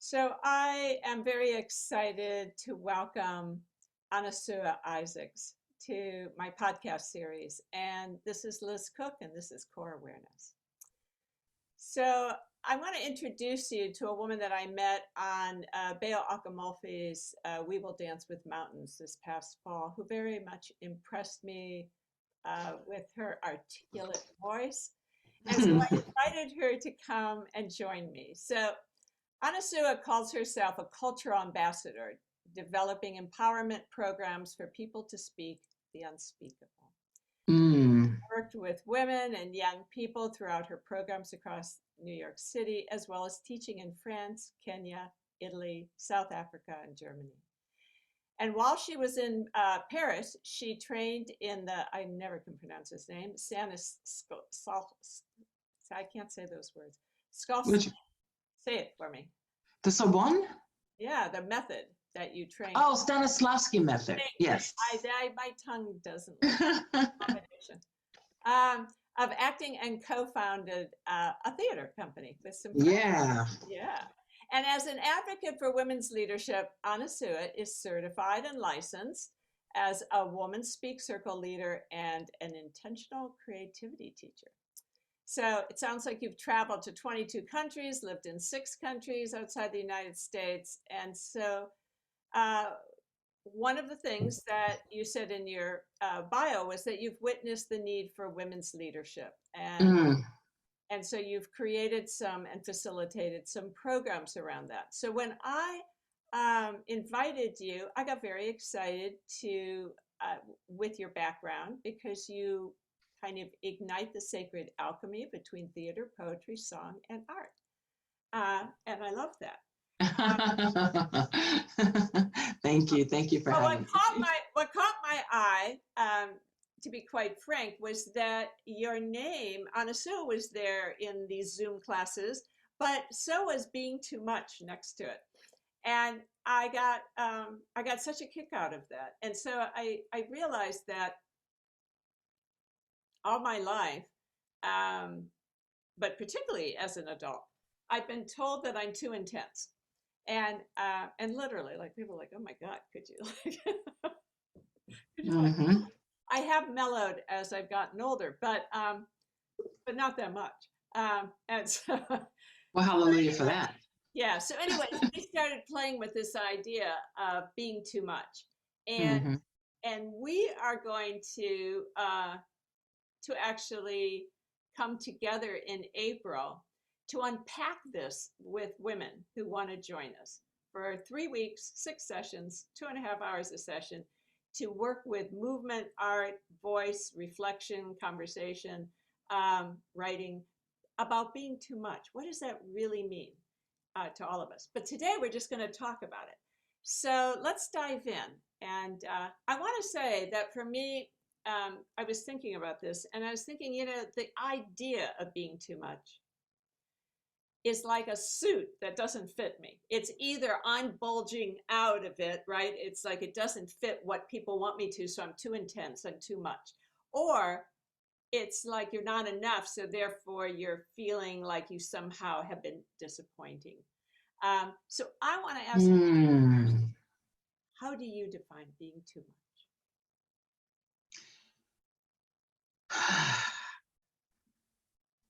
So I am very excited to welcome Anasuya Issacs to my podcast series. And this is Liz Koch, and this is Core Awareness. So I want to introduce you to a woman that I met on Bayo Akamolfi's We Will Dance with Mountains this past fall, who very much impressed me with her articulate voice. And so I invited her to come and join me. So Anasuya calls herself a cultural ambassador, developing empowerment programs for people to speak the unspeakable. Worked with women and young people throughout her programs across New York City, as well as teaching in France, Kenya, Italy, South Africa, and Germany. And while she was in Paris, she trained in the, I never can pronounce his name, I can't say those words. Say it for me. The Sorbonne? Yeah, the method that you train. Oh, Stanislavski method. Yes. My tongue doesn't combination. Of acting and co-founded a theater company with some friends. Yeah. And as an advocate for women's leadership, Anasuya is certified and licensed as a Woman Speak Circle leader and an intentional creativity teacher. So it sounds like you've traveled to 22 countries, lived in 6 countries outside the United States. And so one of the things that you said in your bio was that you've witnessed the need for women's leadership. And so you've created some and facilitated some programs around that. So when I invited you, I got very excited with your background, because you kind of ignite the sacred alchemy between theater, poetry, song, and art. And I love that. Thank you for having me. What caught my eye, to be quite frank, was that your name, Anasuya, was there in these Zoom classes, but so was Being Too Much next to it. And I got such a kick out of that. And so I realized that all my life, but particularly as an adult, I've been told that I'm too intense. And literally, like, people are like, oh my God, could you? I have mellowed as I've gotten older, but not that much. And so, well, hallelujah for that. Yeah. So anyway, we started playing with this idea of being too much, and we are going to actually come together in April to unpack this with women who want to join us for 3 weeks, 6 sessions, 2.5 hours a session, to work with movement, art, voice, reflection, conversation, writing, about being too much. What does that really mean to all of us? But today we're just going to talk about it. So let's dive in. And I want to say that for me, I was thinking about this, and I was thinking, the idea of being too much is like a suit that doesn't fit me. It's either I'm bulging out of it, right? It's like it doesn't fit what people want me to, so I'm too intense, I'm too much. Or it's like you're not enough, so therefore you're feeling like you somehow have been disappointing. So I want to ask you, how do you define being too much?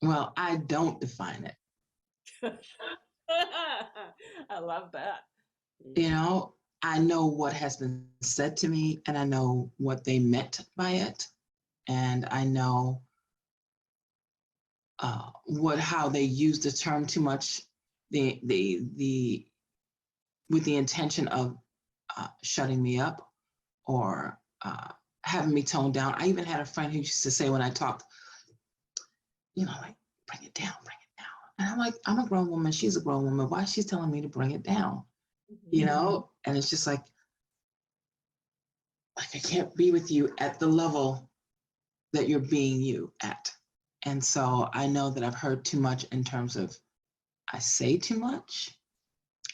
Well, I don't define it. I love that. I know what has been said to me, and I know what they meant by it, and I know how they use the term too much, with the intention of shutting me up or having me toned down. I even had a friend who used to say when I talked, like, bring it down. And I'm like, I'm a grown woman, she's a grown woman. Why is she telling me to bring it down? And it's just like I can't be with you at the level that you're being you at. And so I know that I've heard too much in terms of, I say too much.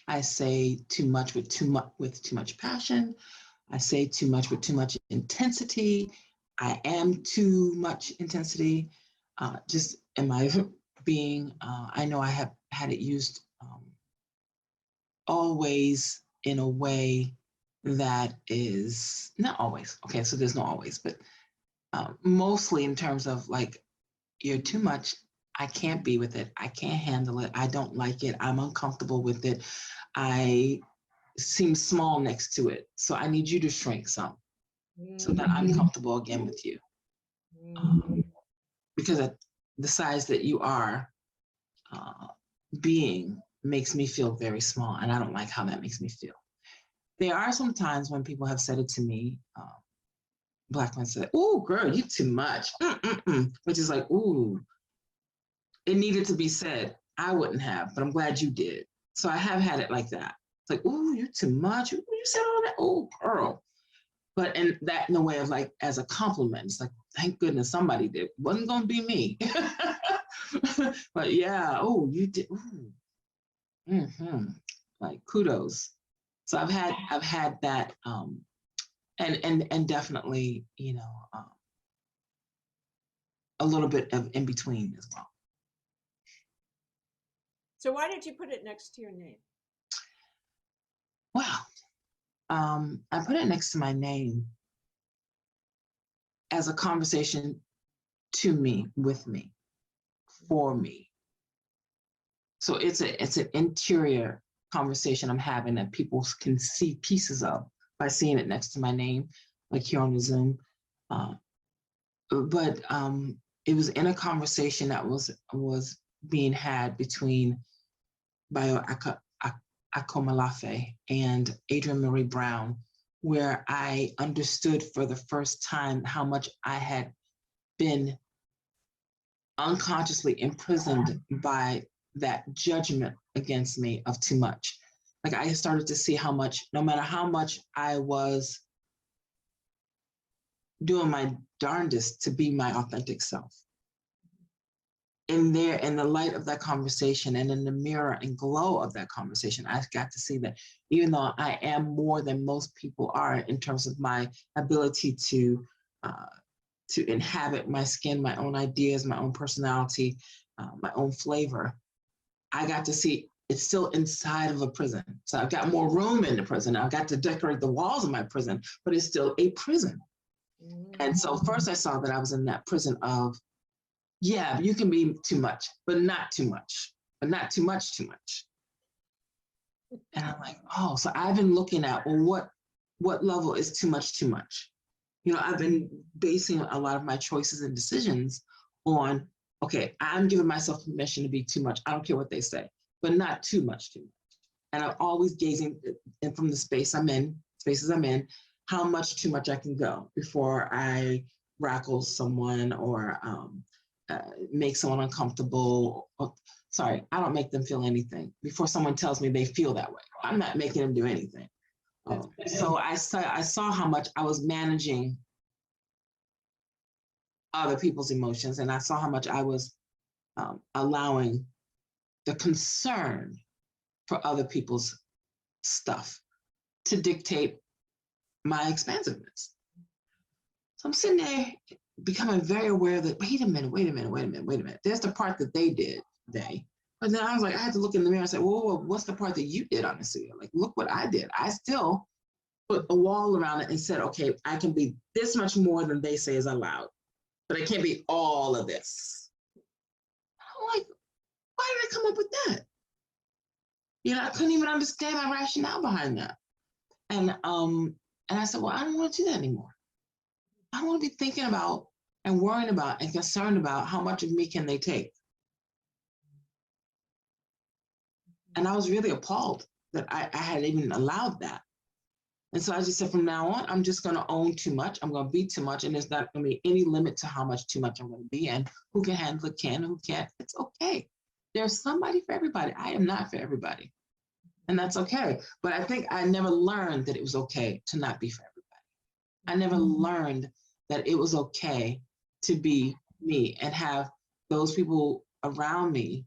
I say too much with too much passion. I say too much with too much intensity. I am too much intensity. Just in my being, I know I have had it used always in a way that is not always, okay, so there's no always, but mostly in terms of like, you're too much. I can't be with it. I can't handle it. I don't like it. I'm uncomfortable with it. I seem small next to it. So I need you to shrink some so that I'm comfortable again with you. Because at the size that you are being makes me feel very small, and I don't like how that makes me feel. There are some times when people have said it to me, Black men say, "Ooh, girl, you too much," which is like, ooh, it needed to be said. I wouldn't have, but I'm glad you did. So I have had it like that. It's like, ooh, you too much. You said all that. Oh, girl. But in the way of like, as a compliment, it's like, thank goodness somebody did. It wasn't going to be me. But yeah, oh, you did. Like kudos. So I've had that, and definitely, a little bit of in between as well. So why did you put it next to your name? Well, I put it next to my name as a conversation to me, with me, for me. So it's an interior conversation I'm having that people can see pieces of by seeing it next to my name, like here on the Zoom. But it was in a conversation that was being had between Bayo Akomolafe and Adrienne Marie Brown, where I understood for the first time how much I had been unconsciously imprisoned by that judgment against me of too much. Like I started to see how much, no matter how much I was doing my darndest to be my authentic self, in the light of that conversation and in the mirror and glow of that conversation, I got to see that even though I am more than most people are in terms of my ability to inhabit my skin, my own ideas, my own personality, my own flavor, I got to see it's still inside of a prison. So I've got more room in the prison. I've got to decorate the walls of my prison, but it's still a prison. And so first I saw that I was in that prison of, yeah, you can be too much, but not too much, but not too much, too much. And I'm like, oh, so I've been looking at, well, what level is too much, too much? I've been basing a lot of my choices and decisions on, okay, I'm giving myself permission to be too much. I don't care what they say, but not too much, too much. And I'm always gazing and from the spaces I'm in, how much too much I can go before I rackle someone or make someone uncomfortable. Sorry, I don't make them feel anything before someone tells me they feel that way. I'm not making them do anything. So I saw how much I was managing other people's emotions, and I saw how much I was allowing the concern for other people's stuff to dictate my expansiveness. So I'm sitting there becoming very aware that, wait a minute. There's the part that they did, but then I was like, I had to look in the mirror and say, whoa, what's the part that you did, Anasuya? Like, look what I did. I still put a wall around it and said, okay, I can be this much more than they say is allowed, but I can't be all of this. I'm like, why did I come up with that? I couldn't even understand my rationale behind that. And I said, well, I don't want to do that anymore. I don't want to be thinking about and worrying about and concerned about how much of me can they take. And I was really appalled that I had even allowed that. And so I just said, from now on, I'm just going to own too much. I'm going to be too much. And there's not going to be any limit to how much too much I'm going to be. And who can handle it can, who can't. It's okay. There's somebody for everybody. I am not for everybody. And that's okay. But I think I never learned that it was okay to not be for everybody. I never learned that it was okay to be me and have those people around me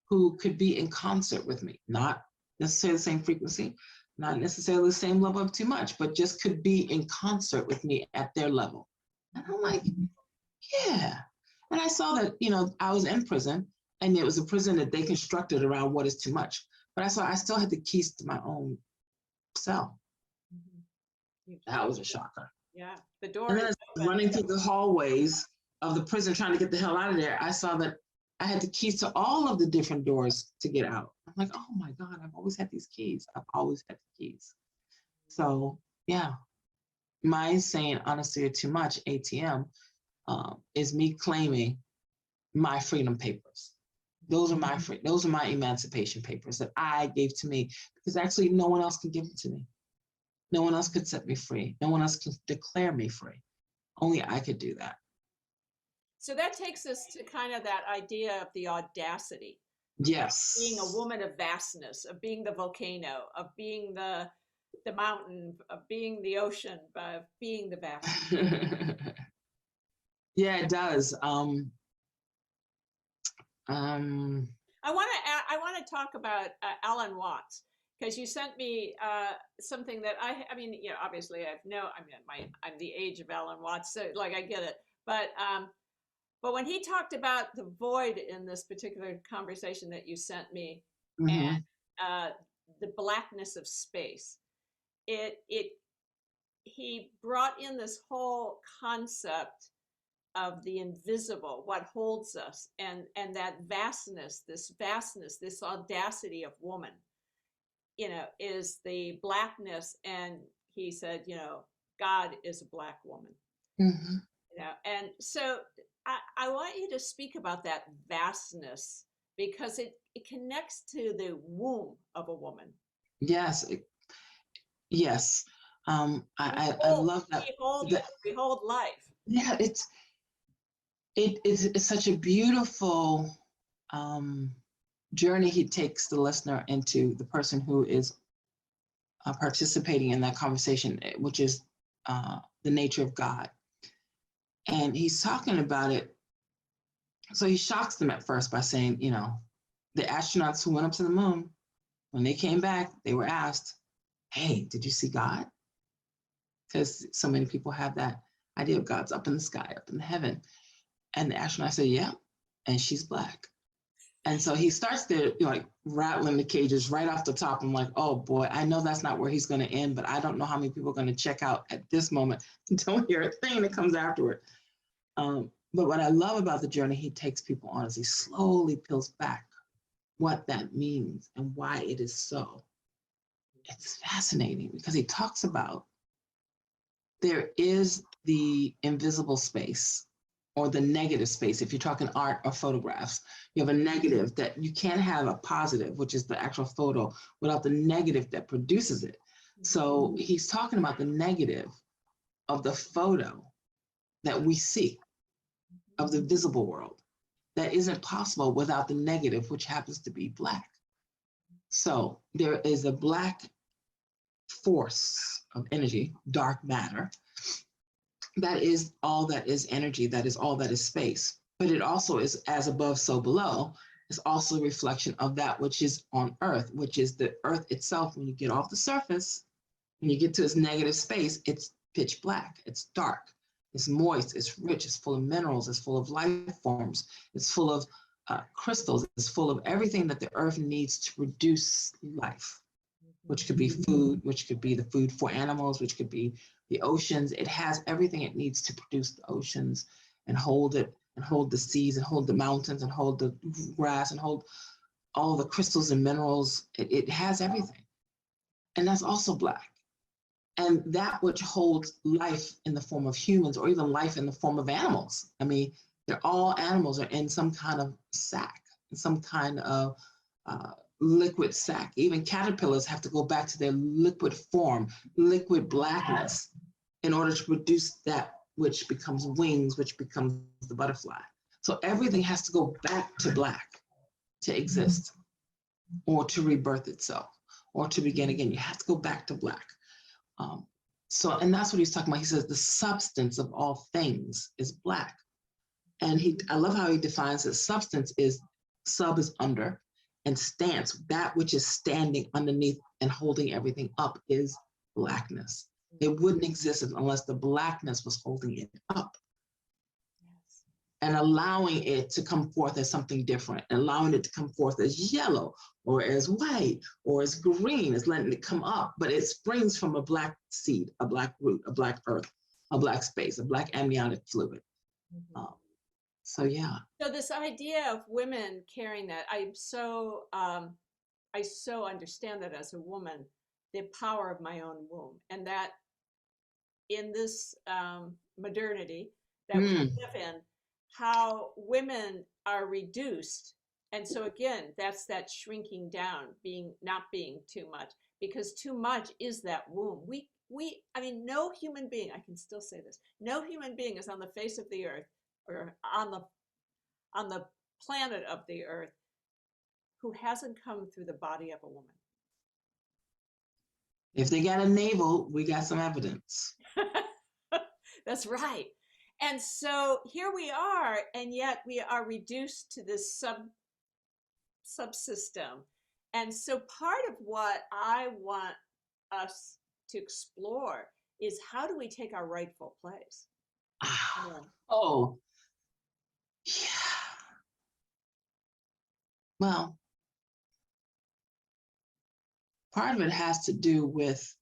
who could be in concert with me, not necessarily the same frequency, not necessarily the same level of too much, but just could be in concert with me at their level. And I'm like, yeah. And I saw that, I was in prison, and it was a prison that they constructed around what is too much. But I still had the keys to my own cell. That was a shocker. Yeah, the door. And then as running through the hallways of the prison trying to get the hell out of there, I saw that I had the keys to all of the different doors to get out. I'm like, oh my God, I've always had these keys. I've always had the keys. So yeah, my saying Anasuya Too Much ATM is me claiming my freedom papers. Those are my emancipation papers that I gave to me, because actually no one else can give it to me. No one else could set me free. No one else can declare me free. Only I could do that. So that takes us to kind of that idea of the audacity. Yes. Being a woman of vastness, of being the volcano, of being the mountain, of being the ocean, of being the vastness. Yeah, it does. I want to talk about Alan Watts, because you sent me something that I mean, you know, obviously I'm the age of Alan Watts, so like I get it, but when he talked about the void in this particular conversation that you sent me, and the blackness of space, he brought in this whole concept of the invisible, what holds us, and that vastness, this audacity of woman, you know, is the blackness. And he said, you know, God is a Black woman. You know, and so I want you to speak about that vastness, because it connects to the womb of a woman. Yes. Yes. I love that. We hold life. Yeah, it's such a beautiful journey he takes the listener into, the person who is participating in that conversation, which is the nature of God. And he's talking about it. So he shocks them at first by saying, you know, the astronauts who went up to the moon, when they came back, they were asked, hey, did you see God? Because so many people have that idea of God's up in the sky, up in heaven. And the astronaut said, yeah, and she's Black. And so he starts to, you know, like rattling the cages right off the top. I'm like, oh boy, I know that's not where he's going to end, but I don't know how many people are going to check out at this moment and don't hear a thing that comes afterward. But what I love about the journey he takes people on is he slowly peels back what that means and why it is so. It's fascinating because he talks about there is the invisible space, or the negative space. If you're talking art or photographs, you have a negative that you can't have a positive, which is the actual photo, without the negative that produces it. So he's talking about the negative of the photo that we see of the visible world that isn't possible without the negative, which happens to be Black. So there is a Black force of energy, dark matter, that is all that is energy, that is all that is space. But it also is as above, so below. It's also a reflection of that which is on Earth, which is the Earth itself. When you get off the surface, when you get to its negative space, it's pitch black, it's dark, it's moist, it's rich, it's full of minerals, it's full of life forms, it's full of crystals, it's full of everything that the Earth needs to produce life, which could be food, which could be the food for animals, which could be the oceans. It has everything it needs to produce the oceans and hold it, and hold the seas, and hold the mountains, and hold the grass, and hold all the crystals and minerals. It has everything. And that's also Black. And that which holds life in the form of humans, or even life in the form of animals. I mean, they're all animals are in some kind of sac, some kind of liquid sac. Even caterpillars have to go back to their liquid form, liquid blackness, in order to produce that which becomes wings, which becomes the butterfly. So everything has to go back to Black to exist, or to rebirth itself, or to begin again. You have to go back to Black. And that's what he's talking about. He says the substance of all things is Black. And I love how he defines that substance is, sub is under, and stance, that which is standing underneath and holding everything up, is Blackness. It wouldn't exist unless the Blackness was holding it up. and allowing it to come forth as something different, and allowing it to come forth as yellow or as white or as green, is letting it come up, but it springs from a Black seed, a Black root, a Black earth, a Black space, a Black amniotic fluid. So yeah. So this idea of women carrying that, I so understand that as a woman, the power of my own womb, and that in this modernity that we live in, how women are reduced. And so again, that's that shrinking down, not being too much, because too much is that womb. I mean, no human being, I can still say this, no human being is on the face of the earth or on the planet of the earth who hasn't come through the body of a woman. If they got a navel, we got some evidence. That's right. And so here we are, and yet we are reduced to this subsystem. And so part of what I want us to explore is, how do we take our rightful place? Oh, yeah. Well, part of it has to do with,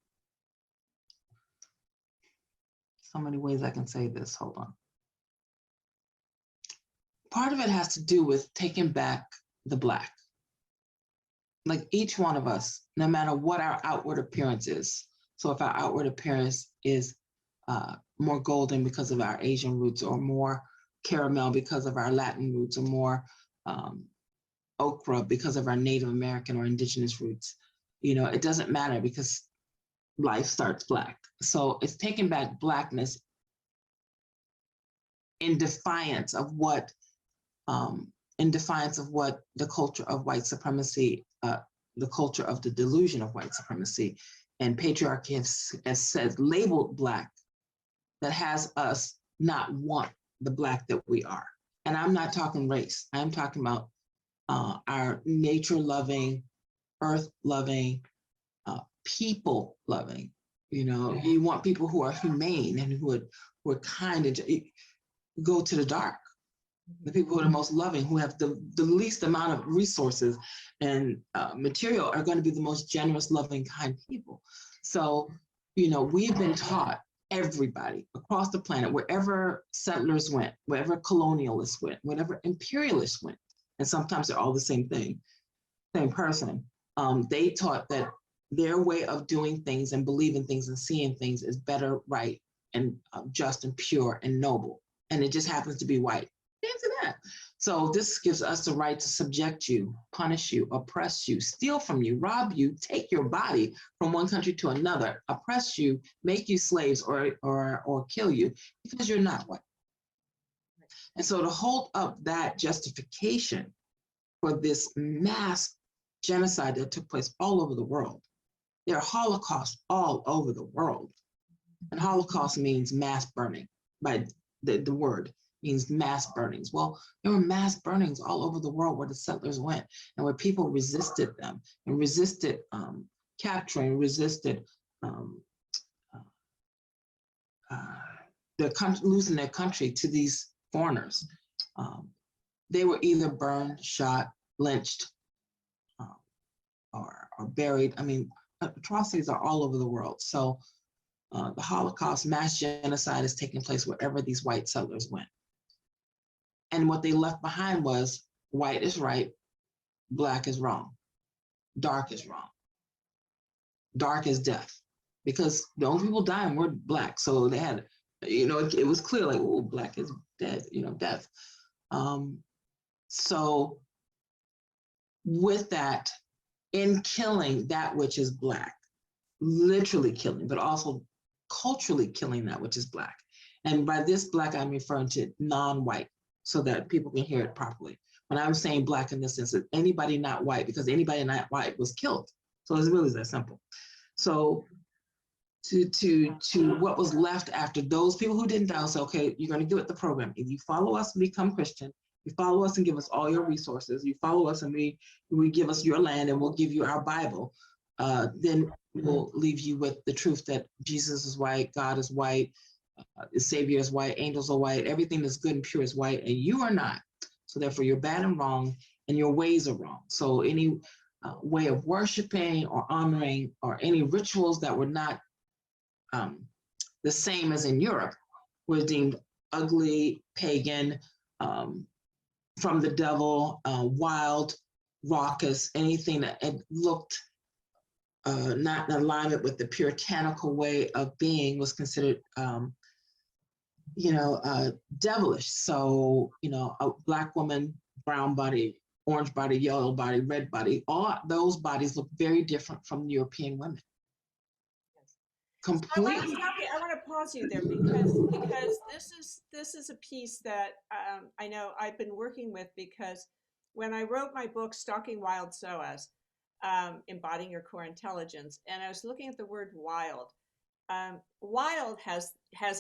so many ways I can say this, hold on. Part of it has to do with taking back the Black. Like each one of us, no matter what our outward appearance is. So if our outward appearance is more golden because of our Asian roots, or more caramel because of our Latin roots, or more okra because of our Native American or indigenous roots, you know, it doesn't matter, because life starts Black. So it's taking back Blackness in defiance of what the culture of white supremacy, the culture of the delusion of white supremacy and patriarchy has said, labeled Black, that has us not want the Black that we are. And I'm not talking race. I'm talking about our nature-loving, earth-loving, people-loving. You know, you want people who are humane and who are kind, and go to the dark. The people who are the most loving, who have the least amount of resources and material, are going to be the most generous, loving, kind people. So, you know, we've been taught, everybody across the planet, wherever settlers went, wherever colonialists went, wherever imperialists went, and sometimes they're all the same thing, same person, they taught that their way of doing things and believing things and seeing things is better, right, and just and pure and noble. And it just happens to be white. Answer that. So this gives us the right to subject you, punish you, oppress you, steal from you, rob you, take your body from one country to another, oppress you, make you slaves, or kill you because you're not white. And so to hold up that justification for this mass genocide that took place all over the world, there are Holocausts all over the world. And Holocaust means mass burning, by the word means mass burnings. Well, there were mass burnings all over the world where the settlers went, and where people resisted them and resisted capturing, resisted losing their country to these foreigners. They were either burned, shot, lynched, or buried. I mean, atrocities are all over the world. So the Holocaust, mass genocide, is taking place wherever these white settlers went. And what they left behind was, white is right, Black is wrong, dark is wrong. Dark is death, because the only people dying were Black. So they had, you know, it was clear, like, oh, Black is dead, you know, death. So with that, in killing that which is Black, literally killing, but also culturally killing that which is Black. And by this Black, I'm referring to non-white, so that people can hear it properly. When I'm saying Black in this sense, that anybody not white, because anybody not white was killed. So it's really that simple. So to what was left after those people who didn't die, say, okay, you're going to do it the program. If you follow us and become Christian, you follow us and give us all your resources, you follow us and we give us your land and we'll give you our Bible, then we'll leave you with the truth that Jesus is white, God is white, the Savior is white, angels are white, everything that's good and pure is white, and you are not. So therefore, you're bad and wrong, and your ways are wrong. So any way of worshiping or honoring or any rituals that were not the same as in Europe were deemed ugly, pagan, from the devil, wild, raucous, anything that it looked not in alignment with the puritanical way of being was considered, devilish. So, a Black woman, brown body, orange body, yellow body, red body, all those bodies look very different from European women. Completely. I want to pause you there because this is a piece that I know I've been working with, because when I wrote my book Stalking Wild SOAS, Embodying Your Core Intelligence, and I was looking at the word wild. Wild has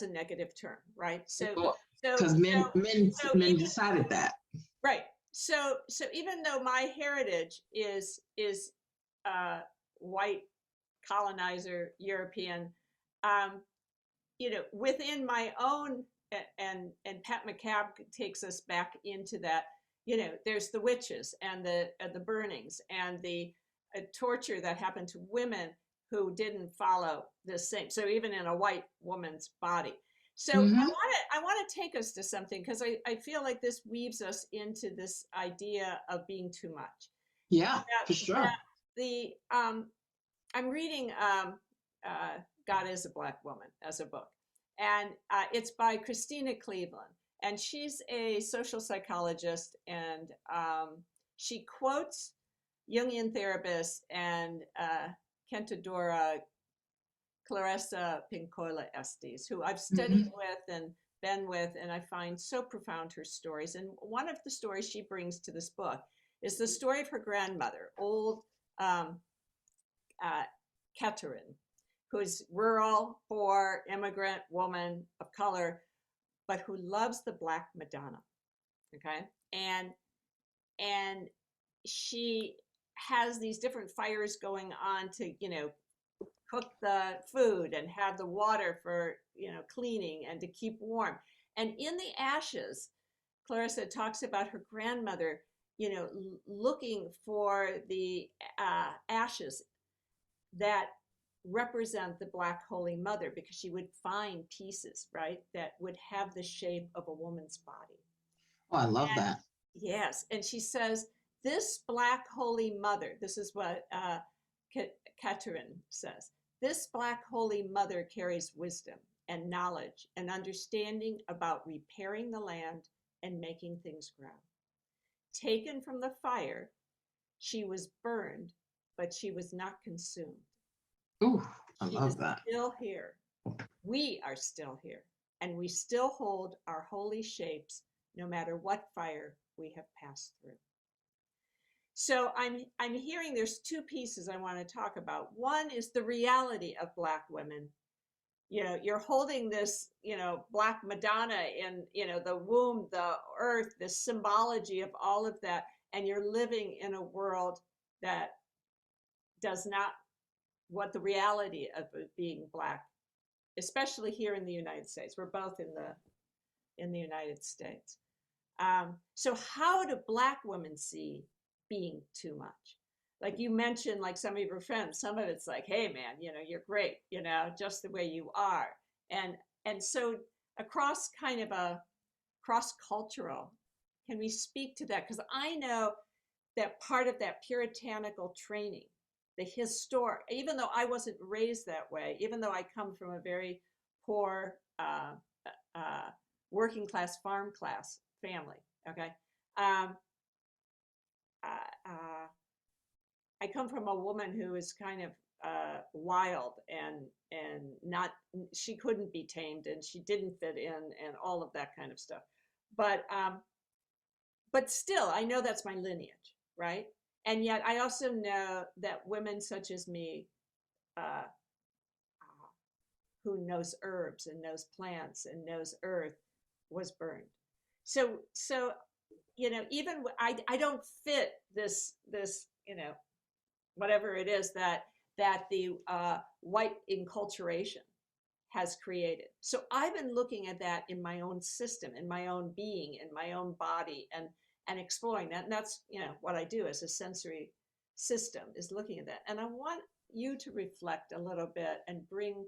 a negative term, right? So because men decided that, right? So even though my heritage is white, colonizer, European, within my own, and Pat McCabe takes us back into that. There's the witches and the burnings and the torture that happened to women who didn't follow the same. So even in a white woman's body. So I want to take us to something, because I feel like this weaves us into this idea of being too much. Yeah, for sure. I'm reading God is a Black Woman as a book, and it's by Christina Cleveland, and she's a social psychologist, and she quotes Jungian therapists and Kentadora Clarissa Pinkola Estes, who I've studied with and been with, and I find so profound her stories. And one of the stories she brings to this book is the story of her grandmother, old Catherine, who's rural, poor, immigrant woman of color, but who loves the Black Madonna. Okay, and she has these different fires going on to cook the food and have the water for cleaning and to keep warm. And in the ashes, Clarissa talks about her grandmother looking for the ashes that represent the Black Holy Mother, because she would find pieces, right, that would have the shape of a woman's body. Oh, I love that. Yes. And she says, this Black Holy Mother, this is what Catherine says, this Black Holy Mother carries wisdom and knowledge and understanding about repairing the land and making things grow. Taken from the fire, she was burned, but she was not consumed. Ooh, I love that. Still here. We are still here, and we still hold our holy shapes no matter what fire we have passed through. So I'm hearing there's two pieces I want to talk about. One is the reality of Black women. You're holding this, Black Madonna in, the womb, the earth, the symbology of all of that, and you're living in a world that does not what the reality of being Black, especially here in the United States. We're both in the United States. So how do Black women see being too much? Like you mentioned, like some of your friends, some of it's like, hey man, you're great, just the way you are. And so across kind of a cross-cultural, can we speak to that? Because I know that part of that puritanical training, the historic, even though I wasn't raised that way, even though I come from a very poor working class, farm class family, okay? I come from a woman who is kind of wild and not, she couldn't be tamed and she didn't fit in and all of that kind of stuff. But still, I know that's my lineage, right? And yet I also know that women such as me, who knows herbs and knows plants and knows earth, was burned. So even I don't fit this whatever it is that the white enculturation has created. So I've been looking at that in my own system, in my own being, in my own body, and exploring that. And that's, you know, what I do as a sensory system, is looking at that. And I want you to reflect a little bit and bring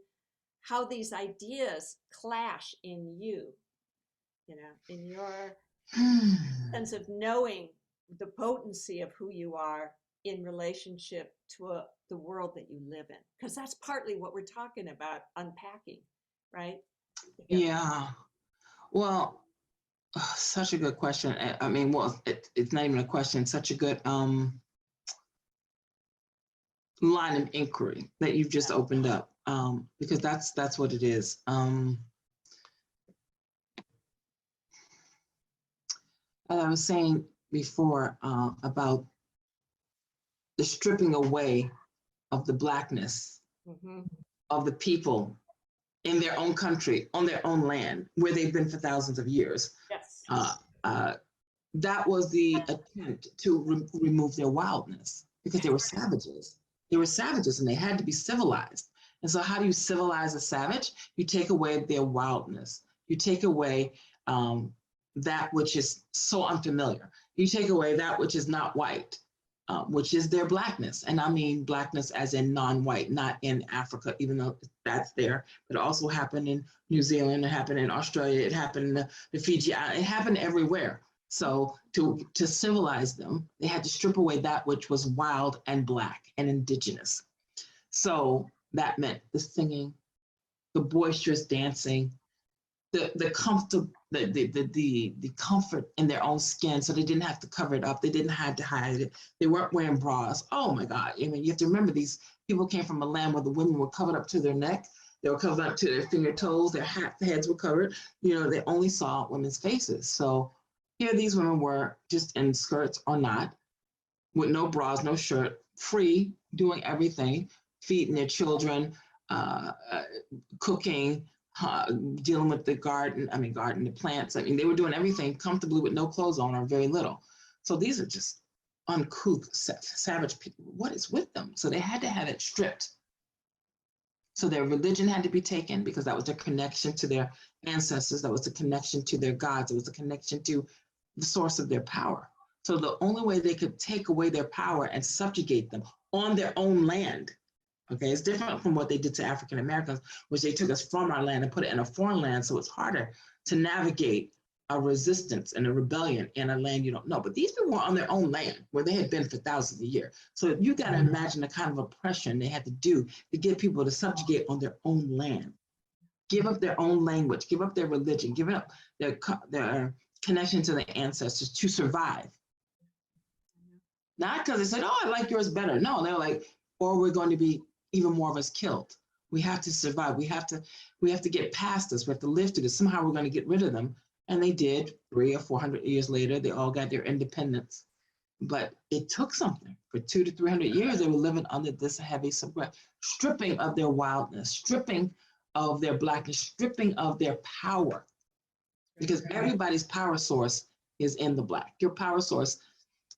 how these ideas clash in you, you know, in your sense of knowing the potency of who you are in relationship to the world that you live in. Because that's partly what we're talking about unpacking, right? Yeah. Well, such a good question. I mean, well, it's not even a question. Such a good line of inquiry that you've just opened up, because that's what it is. As I was saying before about the stripping away of the Blackness of the people in their own country, on their own land, where they've been for thousands of years. Yes. That was the attempt to remove their wildness, because they were savages. They were savages and they had to be civilized. And so how do you civilize a savage? You take away their wildness. You take away that which is so unfamiliar. You take away that which is not white, which is their Blackness. And I mean Blackness as in non-white, not in Africa, even though that's there, but it also happened in New Zealand, it happened in Australia, it happened in the Fiji Islands, it happened everywhere. So to civilize them, they had to strip away that which was wild and Black and indigenous. So that meant the singing, the boisterous dancing, the comfort in their own skin, so they didn't have to cover it up. They didn't have to hide it. They weren't wearing bras. Oh my God. I mean, you have to remember, these people came from a land where the women were covered up to their neck. They were covered up to their finger toes. Their heads were covered. You know, they only saw women's faces. So here these women were just in skirts or not, with no bras, no shirt, free, doing everything, feeding their children, cooking, dealing with the the plants. I mean, they were doing everything comfortably with no clothes on or very little. So these are just uncouth, savage people. What is with them? So they had to have it stripped. So their religion had to be taken, because that was their connection to their ancestors. That was the connection to their gods. It was the connection to the source of their power. So the only way they could take away their power and subjugate them on their own land, okay, it's different from what they did to African Americans, which they took us from our land and put it in a foreign land. So it's harder to navigate a resistance and a rebellion in a land you don't know. But these people were on their own land where they had been for thousands of years. So you got to imagine the kind of oppression they had to do to get people to subjugate on their own land, give up their own language, give up their religion, give up their connection to their ancestors to survive. Not because they said, oh, I like yours better. No, they're like, or we're going to be even more of us killed. We have to survive. We have to get past this. We have to live through this. Somehow we're going to get rid of them. And they did. 300 or 400 years later, they all got their independence. But it took something. For 200 to 300 years, they were living under this heavy stripping of their wildness, stripping of their Blackness, stripping of their power. Because everybody's power source is in the Black. Your power source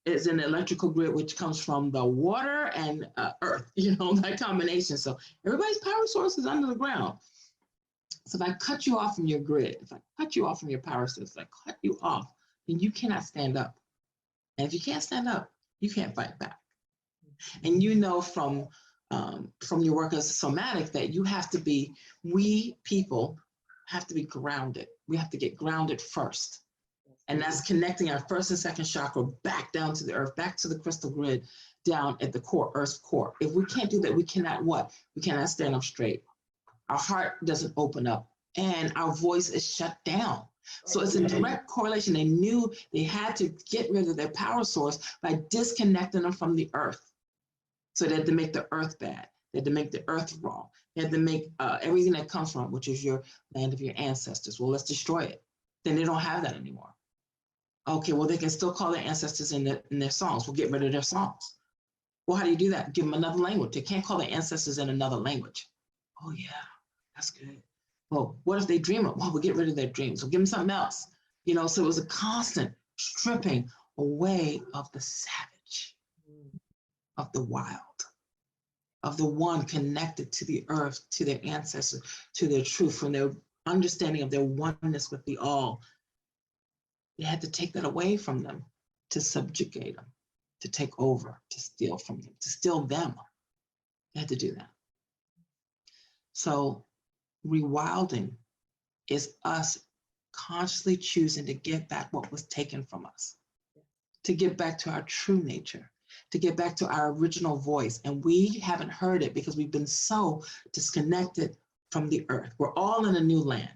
is an electrical grid, which comes from the water and earth, you know, that combination. So everybody's power source is under the ground. So if I cut you off from your grid, if I cut you off from your power source, if I cut you off, then you cannot stand up. And if you can't stand up, you can't fight back. And you know from your work as a somatic that you have to be, we people have to be grounded. We have to get grounded first. And that's connecting our first and second chakra back down to the earth, back to the crystal grid, down at the core, Earth's core. If we can't do that, we cannot what? We cannot stand up straight. Our heart doesn't open up and our voice is shut down. So it's a direct correlation. They knew they had to get rid of their power source by disconnecting them from the earth. So they had to make the earth bad. They had to make the earth wrong. They had to make everything that comes from it, which is your land of your ancestors. Well, let's destroy it. Then they don't have that anymore. Okay, well, they can still call their ancestors in their songs. We'll get rid of their songs. Well, how do you do that? Give them another language. They can't call their ancestors in another language. Oh, yeah, that's good. Well, what if they dream it? Well, we'll get rid of their dreams. We'll give them something else. You know, so it was a constant stripping away of the savage, of the wild, of the one connected to the earth, to their ancestors, to their truth, from their understanding of their oneness with the all. They had to take that away from them, to subjugate them, to take over, to steal from them, to steal them. They had to do that. So rewilding is us consciously choosing to get back what was taken from us, to get back to our true nature, to get back to our original voice. And we haven't heard it because we've been so disconnected from the earth. We're all in a new land,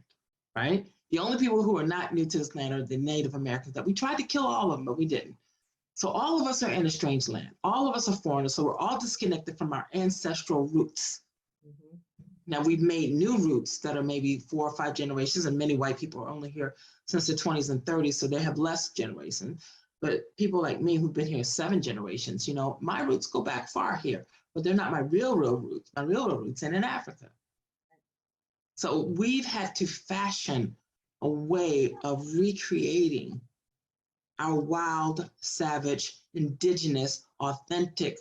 right? The only people who are not new to this land are the Native Americans, that we tried to kill all of them, but we didn't. So all of us are in a strange land. All of us are foreigners. So we're all disconnected from our ancestral roots. Mm-hmm. Now we've made new roots that are maybe 4 or 5 generations, and many white people are only here since the 20s and 30s, so they have less generation. But people like me who've been here 7 generations, you know, my roots go back far here, but they're not my real roots. My real roots are in Africa. So we've had to fashion a way of recreating our wild, savage, indigenous, authentic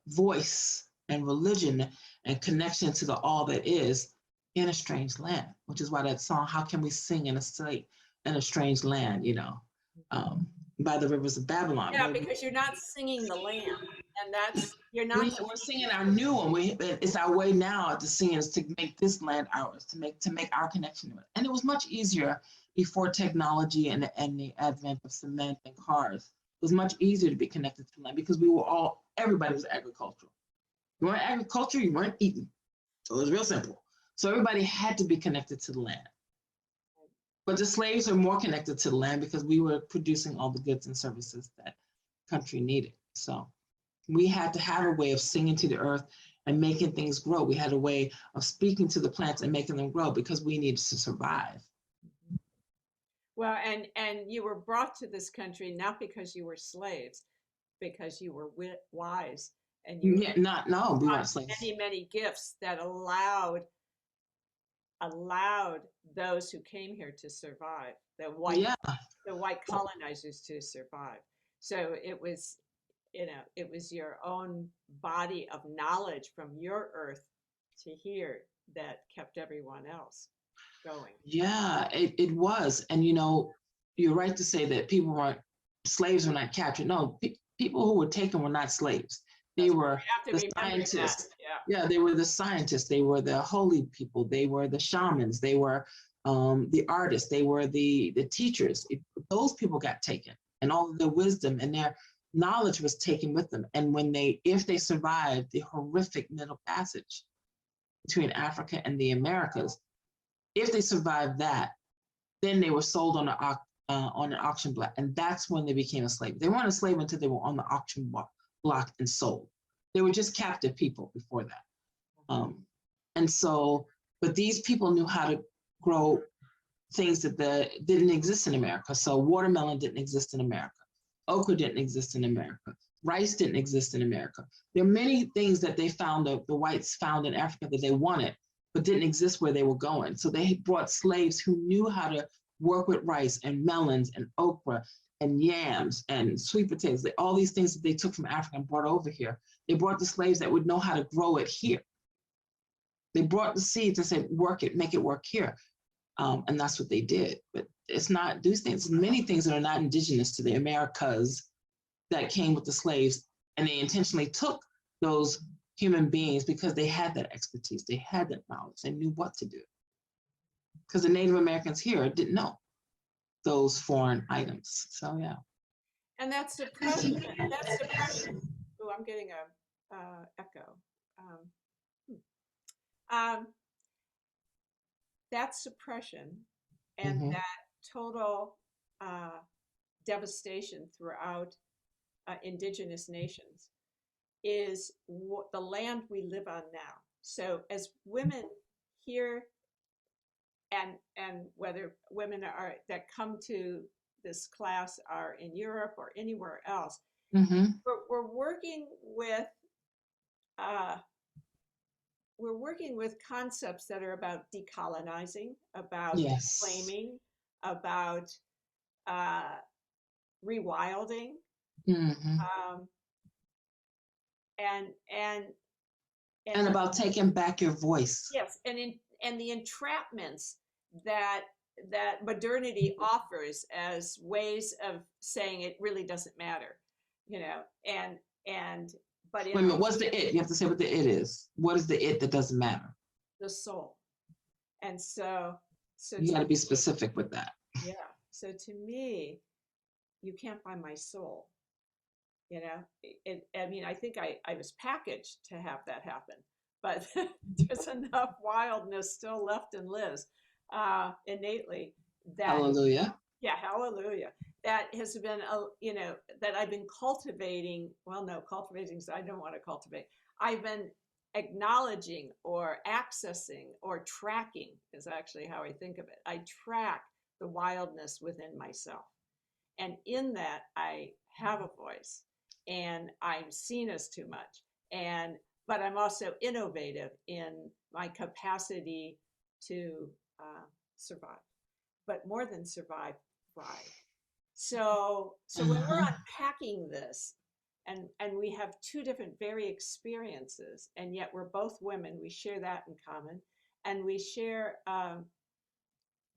voice and religion and connection to the all that is in a strange land, which is why that song, How Can We Sing in a Strange Land, you know, by the rivers of Babylon. Yeah, because you're not singing the land, and that's, you're not. We're singing our new one. It's our way now to sing, is to make this land ours, to make our connection to it. And it was much easier before technology and the advent of cement and cars. It was much easier to be connected to land because everybody was agricultural. You weren't agriculture, you weren't eating. So it was real simple. So everybody had to be connected to the land. But the slaves are more connected to the land because we were producing all the goods and services that country needed. So we had to have a way of singing to the earth and making things grow. We had a way of speaking to the plants and making them grow because we needed to survive. Well, and you were brought to this country not because you were slaves, because you were wise, and you we weren't slaves. Many gifts that allowed those who came here to survive, the white colonizers to survive. So it was, you know, it was your own body of knowledge from your earth to here that kept everyone else going. Yeah, it was. And, you know, you're right to say that slaves were not captured. No, people who were taken were not slaves. They were the scientists. Yeah, they were the scientists. They were the holy people. They were the shamans. They were the artists. They were the teachers. Those people got taken, and all of their wisdom and their knowledge was taken with them. And if they survived the horrific Middle Passage between Africa and the Americas, if they survived that, then they were sold on an auction block, and that's when they became a slave. They weren't a slave until they were on the auction block and sold. They were just captive people before that. And so, but these people knew how to grow things that didn't exist in America. So watermelon didn't exist in America. Okra didn't exist in America. Rice didn't exist in America. There are many things that they found, the whites found in Africa that they wanted, but didn't exist where they were going. So they brought slaves who knew how to work with rice and melons and okra and yams and sweet potatoes, all these things that they took from Africa and brought over here. They brought the slaves that would know how to grow it here. They brought the seeds and said, work it, make it work here. And that's what they did. But it's not these things, many things that are not indigenous to the Americas that came with the slaves, and they intentionally took those human beings because they had that expertise, they had that knowledge, they knew what to do. Because the Native Americans here didn't know those foreign items. So yeah. And that's suppression. That's suppression. Oh, I'm getting a echo. That suppression and that total devastation throughout indigenous nations is the land we live on now. So as women here, and whether women that come to this class are in Europe or anywhere else, we're working with concepts that are about decolonizing, about claiming, about rewilding, and And about taking back your voice. Yes, and the entrapments that modernity offers as ways of saying it really doesn't matter, you know, and but Wait a minute, what's the it? You have to say what the it is. What is the it that doesn't matter? the soul. And so You got to be specific with that. yeah. So to me, you can't buy my soul. You know, I mean, I think I was packaged to have that happen, but there's enough wildness still left in Liz, innately, that Hallelujah. yeah, hallelujah, that has been you know, that I've been cultivating. Well, no, cultivating, so I don't want to cultivate. I've been acknowledging or accessing or tracking is actually how I think of it. I track the wildness within myself. And in that, I have a voice and I'm seen as too much. But I'm also innovative in my capacity to survive, but more than survive, thrive. So when we're unpacking this, and we have two different very experiences, and yet we're both women, we share that in common, and we share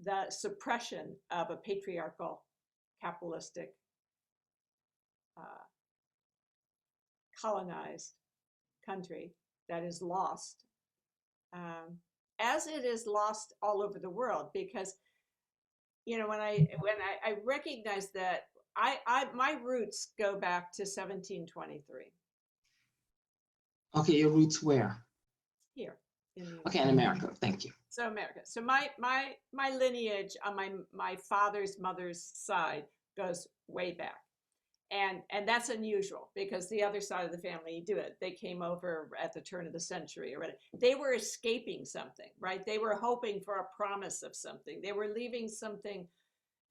the suppression of a patriarchal, capitalistic, colonized country that is lost, as it is lost all over the world. Because you know, when I recognize that my roots go back to 1723. Okay, your roots where? Here in the Okay, in America. Thank you. So America. So my lineage on my father's mother's side goes way back. And that's unusual because the other side of the family do it. They came over at the turn of the century or whatever. They were escaping something, right? They were hoping for a promise of something. They were leaving something,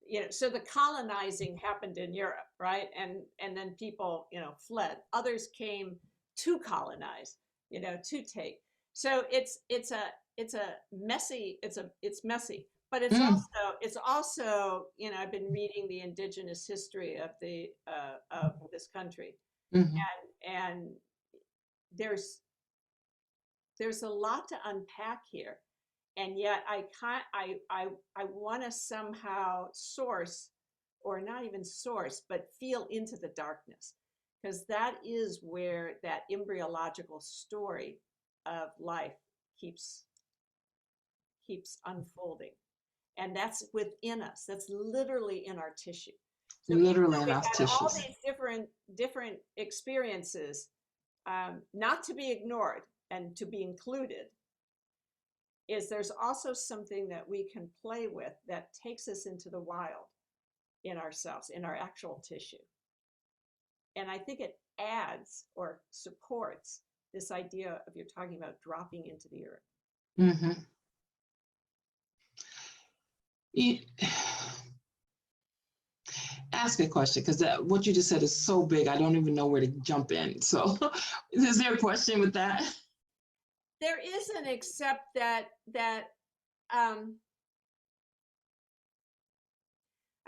you know. So the colonizing happened in Europe, right? And then people, you know, fled. Others came to colonize, you know, to take. So it's messy. It's messy. But it's also, you know, I've been reading the indigenous history of this country, Mm-hmm. and there's a lot to unpack here, and yet I want to somehow source, or not even source, but feel into the darkness, because that is where that embryological story of life keeps unfolding. And that's within us. That's literally in our tissue. So Literally in our all tissues. these different experiences, not to be ignored and to be included, is there's also something that we can play with that takes us into the wild in ourselves, in our actual tissue. And I think it adds or supports this idea of, you're talking about dropping into the earth. Mm-hmm. Ask a question, because what you just said is so big, I don't even know where to jump in. So is there a question with that? There isn't, except that I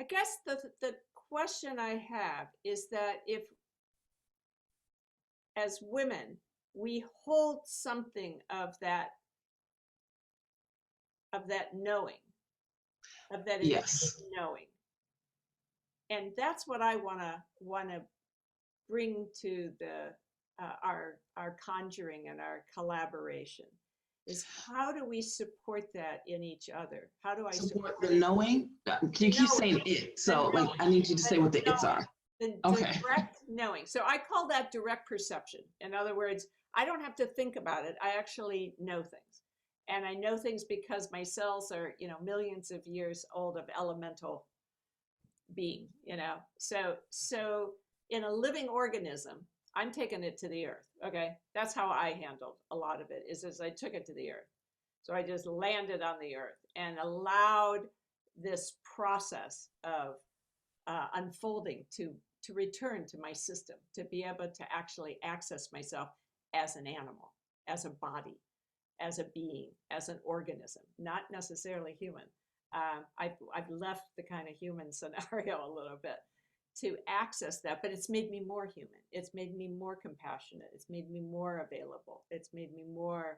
guess the question I have is that if, as women, we hold something of that knowing, of that Yes. knowing, and that's what I want to bring to the our conjuring and our collaboration, is how do we support that in each other? How do I support the knowing? You keep saying it, so like I need you to say what the its are. The Okay. direct knowing. So I call that direct perception. In other words, I don't have to think about it. I actually know things. And I know things because my cells are, you know, millions of years old of elemental being, you know. So in a living organism, I'm taking it to the earth. Okay. That's how I handled a lot of it, is as I took it to the earth. So I just landed on the earth and allowed this process of unfolding to return to my system, to be able to actually access myself as an animal, as a body, as a being, as an organism, not necessarily human. I've left the kind of human scenario a little bit to access that, but it's made me more human. It's made me more compassionate. It's made me more available. It's made me more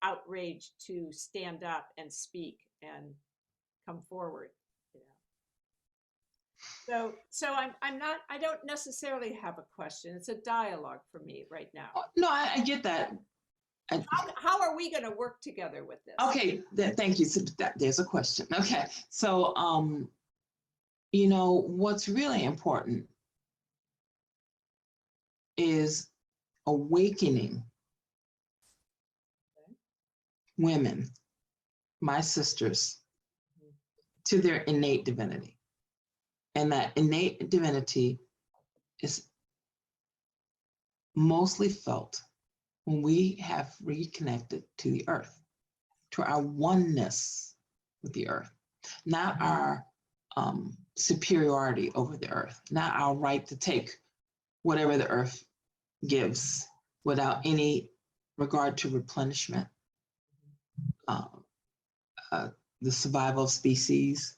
outraged to stand up and speak and come forward. You know. So I don't necessarily have a question. It's a dialogue for me right now. No, I get that. How are we going to work together with this? Okay, thank you. So there's a question. Okay, so you know, what's really important is awakening women, my sisters, to their innate divinity. And that innate divinity is mostly felt when we have reconnected to the earth, to our oneness with the earth, not our superiority over the earth, not our right to take whatever the earth gives without any regard to replenishment, the survival of species,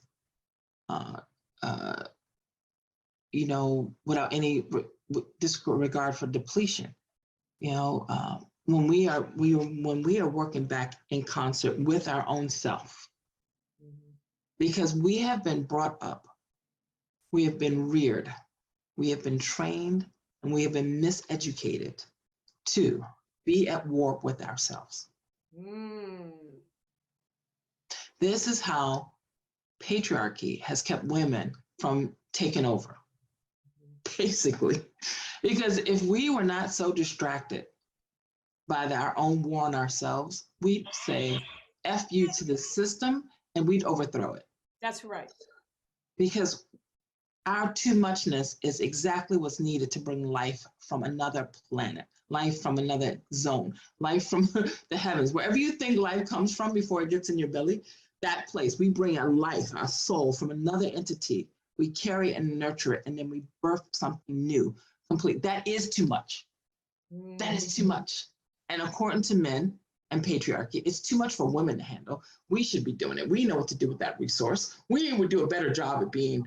you know, without any disregard for depletion. You know, when we are working back in concert with our own self, because we have been brought up, we have been reared, we have been trained, and we have been miseducated to be at war with ourselves. This is how patriarchy has kept women from taking over, basically. Because if we were not so distracted by our own war on ourselves, we'd say, F you to the system, and we'd overthrow it. That's right. Because our too muchness is exactly what's needed to bring life from another planet, life from another zone, life from the heavens. Wherever you think life comes from before it gets in your belly, that place, we bring a life, our soul from another entity. We carry and nurture it, and then we birth something new, complete. That is too much. That is too much. And according to men and patriarchy, it's too much for women to handle. We should be doing it. We know what to do with that resource. We would do a better job at being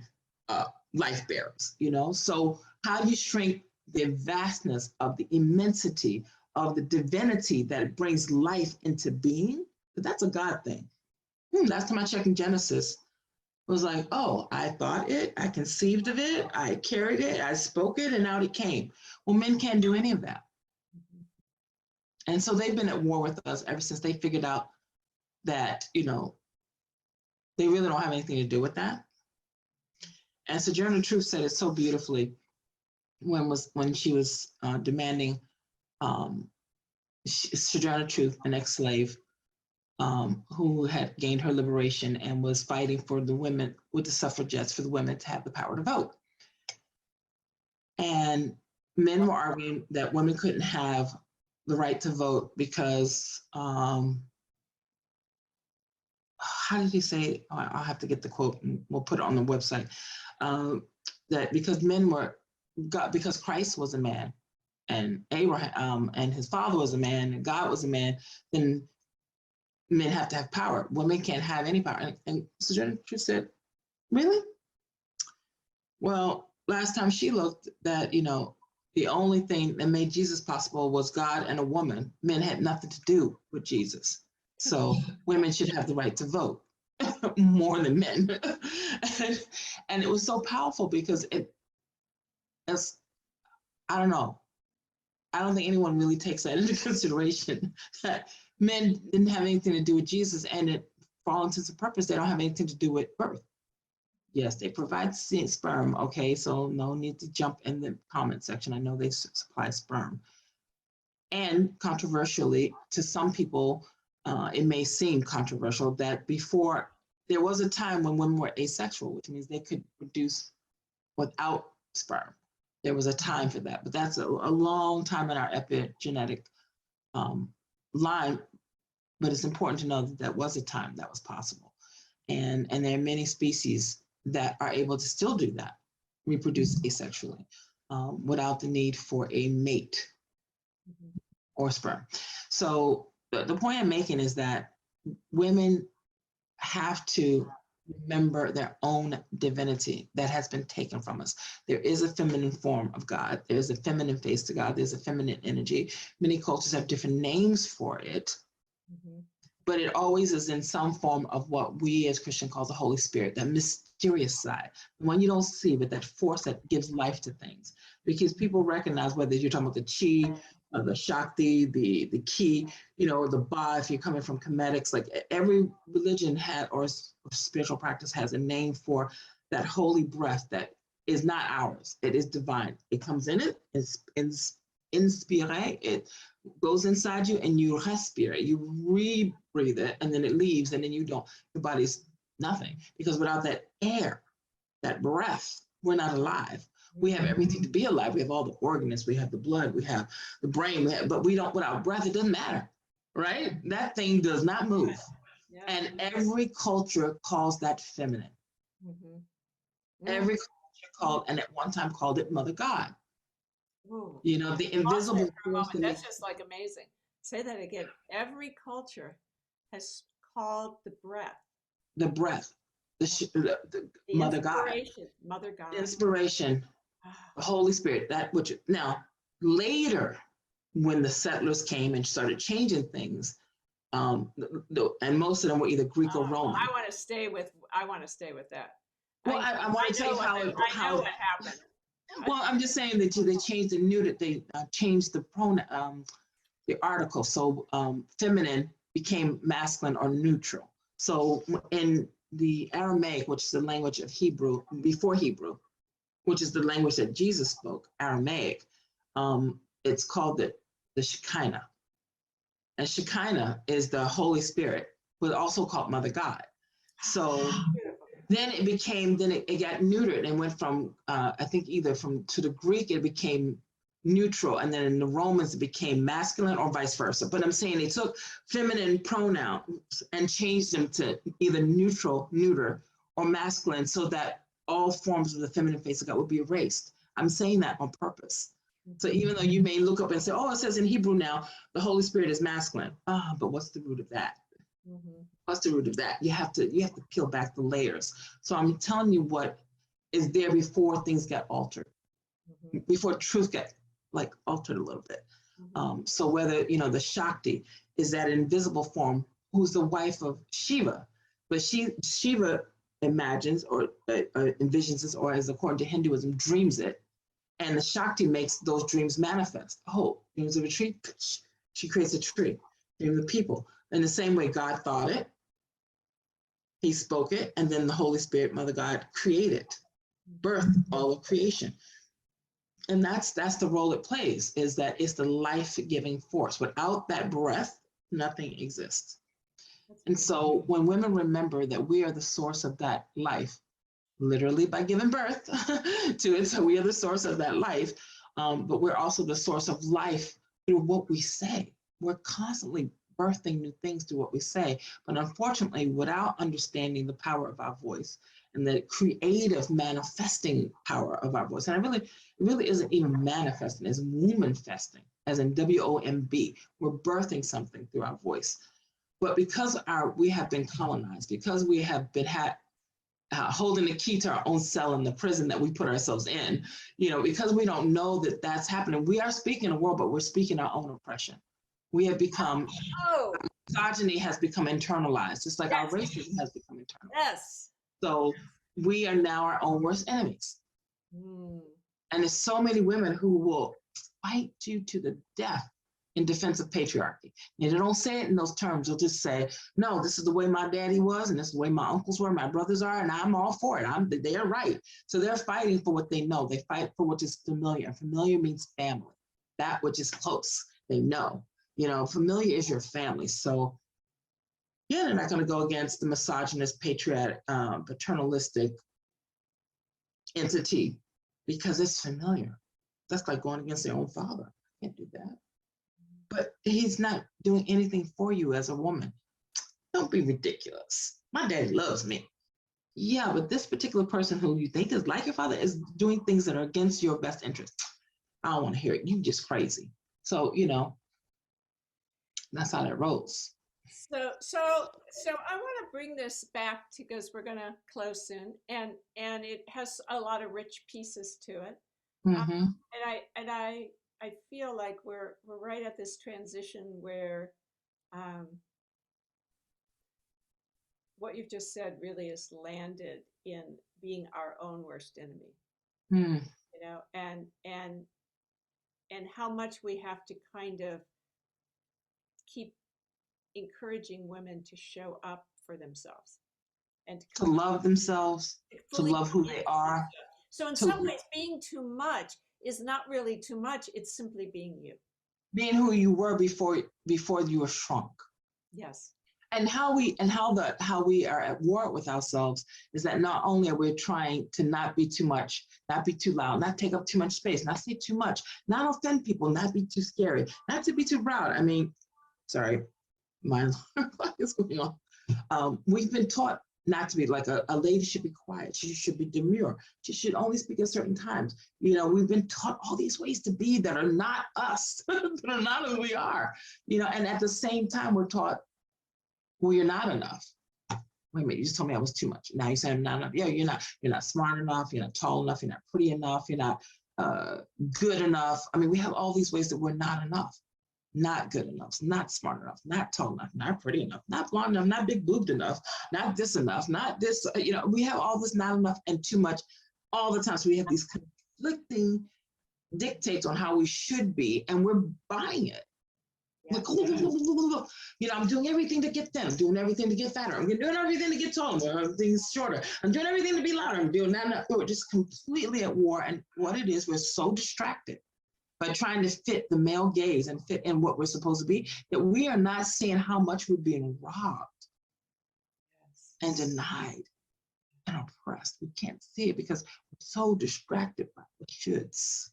life bearers, you know? So how do you shrink the vastness of the immensity of the divinity that brings life into being? But that's a God thing. Last time I checked in Genesis, it was like, oh, I thought it, I conceived of it, I carried it, I spoke it, and out it came. Well, men can't do any of that. And so they've been at war with us ever since they figured out that, you know, they really don't have anything to do with that. And Sojourner Truth said it so beautifully when she was demanding Sojourner Truth, an ex-slave, who had gained her liberation and was fighting for the women with the suffragettes, for the women to have the power to vote. And men were arguing that women couldn't have the right to vote because, how did he say? I'll have to get the quote and we'll put it on the website. That because because Christ was a man and Abraham and his father was a man and God was a man, then men have to have power. Women can't have any power. And Sojourner Truth said, really? Well, last time she looked, that, you know, the only thing that made Jesus possible was God and a woman. Men had nothing to do with Jesus. So women should have the right to vote more than men. and it was so powerful because I don't know. I don't think anyone really takes that into consideration, that men didn't have anything to do with Jesus, and for all intents and purposes, they don't have anything to do with birth. Yes, they provide sperm, okay, so no need to jump in the comment section. I know they supply sperm. And controversially, to some people, it may seem controversial that before, there was a time when women were asexual, which means they could produce without sperm. There was a time for that, but that's a long time in our epigenetic line. But it's important to know that that was a time that was possible. And there are many species that are able to still do that, reproduce asexually, without the need for a mate or sperm. So the point I'm making is that women have to remember their own divinity that has been taken from us. There is a feminine form of God. There's a feminine face to God. There's a feminine energy. Many cultures have different names for it, but it always is in some form of what we as Christian call the Holy Spirit, that mysterious side, the one you don't see, but that force that gives life to things. Because people recognize, whether you're talking about the chi, the Shakti, the Ki, or the Ba, if you're coming from Comedics, like every religion or spiritual practice has a name for that holy breath that is not ours. It is divine. It comes in it, it's inspire, it goes inside you and you respire, you re-breathe it, and then it leaves, and then you don't, your body's nothing. Because without that air, that breath, we're not alive. We have everything to be alive. We have all the organs, we have the blood, we have the brain, but we don't, without breath, it doesn't matter, right? That thing does not move. Yeah. And every culture calls that feminine. Every culture called, and at one time called it Mother God. Ooh. The invisible force. That's just like amazing. Say that again. Every culture has called the breath. The breath. The Mother God. Mother God. Inspiration. The Holy Spirit, that which now later, when the settlers came and started changing things, and most of them were either Greek or Roman. I want to stay with that. Well, I want to tell you how I know what happened. Well, I'm just saying that they changed the neuter, they changed the pronoun, the article, so feminine became masculine or neutral. So in the Aramaic, which is the language of Hebrew, before Hebrew, which is the language that Jesus spoke, Aramaic, it's called the Shekinah. And Shekinah is the Holy Spirit, but also called Mother God. So then it got neutered and went from, I think to the Greek, it became neutral. And then in the Romans, it became masculine or vice versa. But I'm saying they took feminine pronouns and changed them to either neutral, neuter, or masculine, so that all forms of the feminine face of God would be erased. I'm saying that on purpose. So even though you may look up and say, oh, it says in Hebrew now, the Holy Spirit is masculine. But what's the root of that? What's the root of that? You have to peel back the layers. So I'm telling you what is there before things got altered, before truth got altered a little bit. So whether, the Shakti is that invisible form who's the wife of Shiva, but Shiva imagines or envisions this, or as according to Hinduism, dreams it. And the Shakti makes those dreams manifest. Oh, dreams of a tree, she creates a tree. Dream of the people. In the same way God thought it, he spoke it, and then the Holy Spirit, Mother God, created, birthed all of creation. And that's the role it plays, is that it's the life-giving force. Without that breath, nothing exists. And so when women remember that we are the source of that life, literally by giving birth to it, so we are the source of that life, but we're also the source of life through what we say. We're constantly birthing new things through what we say, but unfortunately, without understanding the power of our voice and the creative manifesting power of our voice, and it really isn't even manifesting, it's woman-festing, as in WOMB. We're birthing something through our voice. But because we have been colonized, because we have been holding the key to our own cell in the prison that we put ourselves in, because we don't know that that's happening, we are speaking the world, but we're speaking our own oppression. We have become, misogyny has become internalized, just like our racism has become internalized. Yes. So we are now our own worst enemies. And there's so many women who will fight you to the death in defense of patriarchy. And they don't say it in those terms. They'll just say, no, this is the way my daddy was, and this is the way my uncles were, my brothers are, and I'm all for it. They're right. So they're fighting for what they know. They fight for what is familiar. And familiar means family, that which is close, they know. Familiar is your family. So yeah, they're not going to go against the misogynist, patriotic, paternalistic entity because it's familiar. That's like going against their own father. Can't do that. But he's not doing anything for you as a woman. Don't be ridiculous. My daddy loves me. Yeah, but this particular person who you think is like your father is doing things that are against your best interest. I don't want to hear it. You just crazy. So, that's how that rolls. So I want to bring this back to, because we're going to close soon, and it has a lot of rich pieces to it. Mm-hmm. And I feel like we're right at this transition where um, what you've just said really is landed in being our own worst enemy, Mm. you know, and how much we have to kind of keep encouraging women to show up for themselves and to To love themselves, to fully love who commit they to are, themselves. So in some to ways, being too much is not really too much. It's simply being you. being who you were before you were shrunk. Yes. And how we are at war with ourselves is that not only are we trying to not be too much, not be too loud, not take up too much space, not say too much, not offend people, not be too scary, not to be too proud. I mean, sorry, my alarm clock is going on. We've been taught not to be like a lady should be quiet. She should be demure. She should only speak at certain times. You know, we've been taught all these ways to be that are not us, that are not who we are. You know, and at the same time, we're taught, well, you're not enough. Wait a minute, you just told me I was too much. Now you're saying I'm not enough. Yeah, you're not. You're not smart enough. You're not tall enough. You're not pretty enough. You're not good enough. I mean, we have all these ways that we're not enough. Not good enough, not smart enough, not tall enough, not pretty enough, not blonde enough, not big boobed enough, not this enough, not this, you know, we have all this not enough and too much all the time. So we have these conflicting dictates on how we should be, and we're buying it. Yeah. Like, you know, I'm doing everything to get thin. I'm doing everything to get fatter. I'm doing everything to get taller. I'm doing shorter. I'm doing everything to be louder. I'm doing that. We're just completely at war. And what it is, we're so distracted by trying to fit the male gaze and fit in what we're supposed to be, that we are not seeing how much we're being robbed and denied and oppressed. We can't see it because we're so distracted by the shoulds.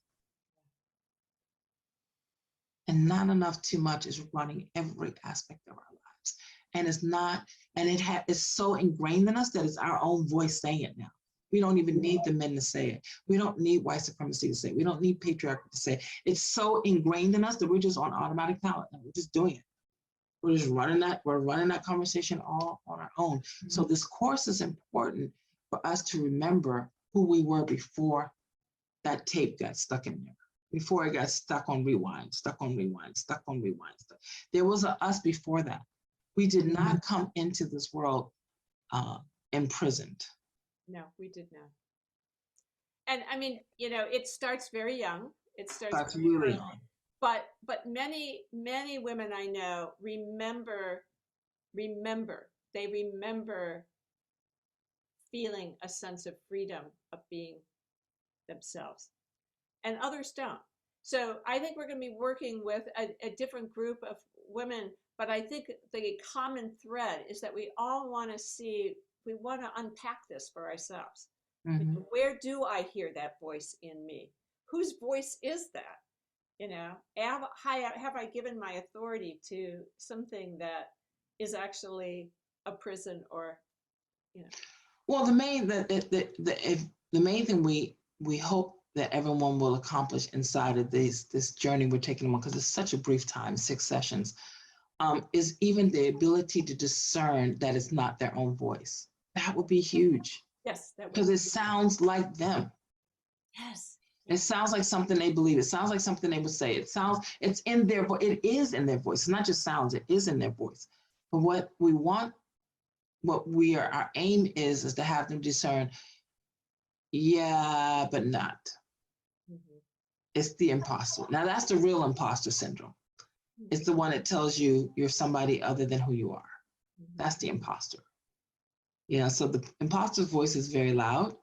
And not enough too much is running every aspect of our lives. And it's not, and it's so ingrained in us that it's our own voice saying it now. We don't even need the men to say it. We don't need white supremacy to say it. We don't need patriarchy to say it. It's so ingrained in us that we're just on automatic pilot and we're just doing it. We're just running that conversation all on our own. Mm-hmm. So this course is important for us to remember who we were before that tape got stuck in there, before it got stuck on rewind. There was an us before that. We did not come into this world imprisoned. No, we did not. And I mean, you know, it starts very young. It starts really young. But many women I know remember feeling a sense of freedom of being themselves, and others don't. So I think we're going to be working with a different group of women, but I think the common thread is that we all want to see, we want to unpack this for ourselves. Mm-hmm. Where do I hear that voice in me? Whose voice is that? You know, have I given my authority to something that is actually a prison, or, you know? Well, the main thing we hope that everyone will accomplish inside of this journey we're taking them on, because it's such a brief time, 6 sessions, is even the ability to discern that it's not their own voice. That would be huge. Yes, because it sounds like them. Yes. It sounds like something they believe. It sounds like something they would say. It's in their voice. It is in their voice. It's not just sounds, it is in their voice. But what we want, our aim is to have them discern, yeah, but not. Mm-hmm. It's the imposter. Now that's the real imposter syndrome. Mm-hmm. It's the one that tells you you're somebody other than who you are. Mm-hmm. That's the imposter. Yeah, so the imposter's voice is very loud.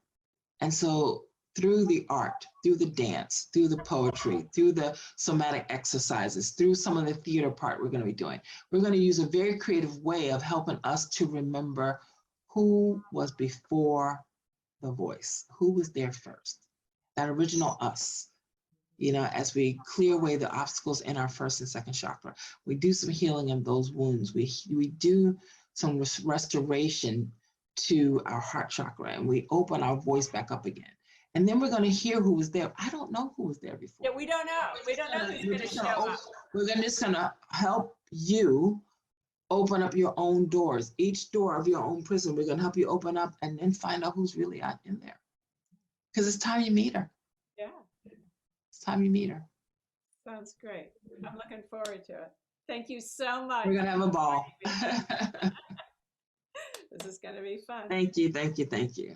And so through the art, through the dance, through the poetry, through the somatic exercises, through some of the theater part we're going to be doing, we're going to use a very creative way of helping us to remember who was before the voice, who was there first, that original us. You know, as we clear away the obstacles in our first and second chakra, we do some healing of those wounds. We do some restoration to our heart chakra, and we open our voice back up again. And then we're going to hear who was there. I don't know who was there before. Yeah, we don't know. We don't know who's going to show up. We're just going to help you open up your own doors. Each door of your own prison, we're going to help you open up and then find out who's really out in there. Because it's time you meet her. Yeah. It's time you meet her. Sounds great. I'm looking forward to it. Thank you so much. We're going to have a ball. This is going to be fun. Thank you, thank you, thank you.